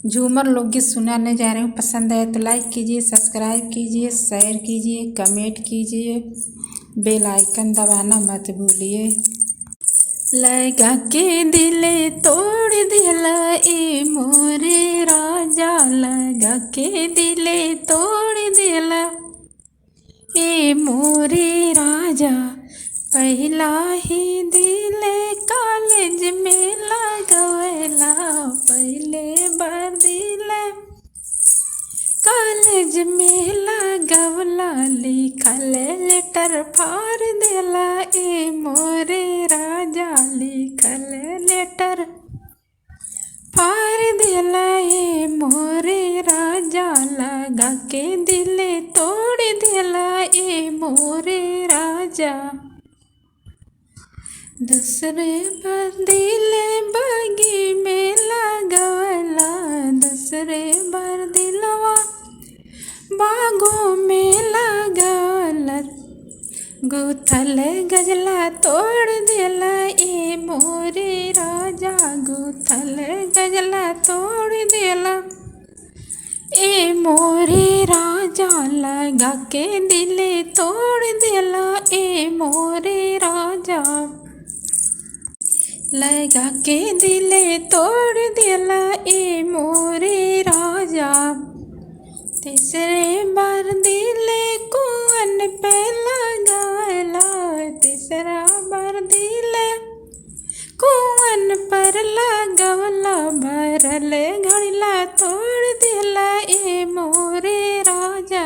झूमर लोकगीत सुनाने जा रहे हूँ। पसंद आए तो लाइक कीजिए, सब्सक्राइब कीजिए, शेयर कीजिए, कमेंट कीजिए, बेल आइकन दबाना मत भूलिए। लगा के दिले तोड़ दिला ए मोरे राजा, लगा के दिले तोड़ दिला ए मोरे राजा। पहला ही दिले कॉलेज में लगवेला, पहले बार दिले कॉलेज में लगवला, लिखल लेटर फाड़ देला ए मोरे राजा, लिखल लेटर फाड़ देला ए मोरे राजा। लगा के दिले तोड़ देला ए मोरे राजा। दूसरे बार दिले बागी में लगवला, दूसरे बार दिलवा बागों में लगवला, गुथल गजला तोड़ देला ए मोरे राजा, गुथल गजला तोड़ देला ए मोरे राजा। लगा के दिले तोड़ देला ए मोरे राजा, लगा के दिले तोड़ देला ए मोरे राजा। तीसरे बार दिले कुआन पे लगवला, तीसरा बार दिले कुआन पर लगवला, भरल घड़िला तोड़ देला ए मोरे राजा,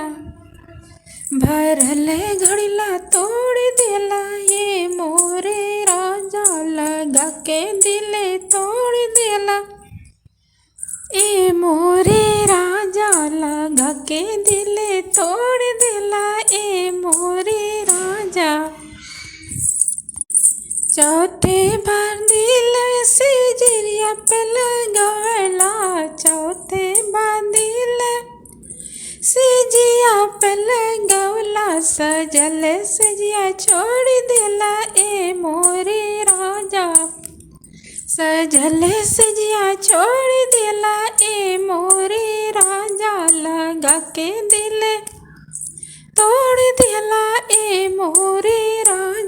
भरल घड़िला तोड़ देला ए मोरे राजा। लगा के दिले तोड़ देला ए मोरे राजा, लगा के दिले तोड़ देला ए मोरे राजा। चौथे बार दिले सिजरिया पे लगवला, चौथे बार दिले सिजिया पे लगवला, सजल सजिया छोड़ देला ए मोरे राजा, सजल सजिया छोड़ देला ए मोरे राजा। लगा के दिले तोड़ देला ए मोरे राजा।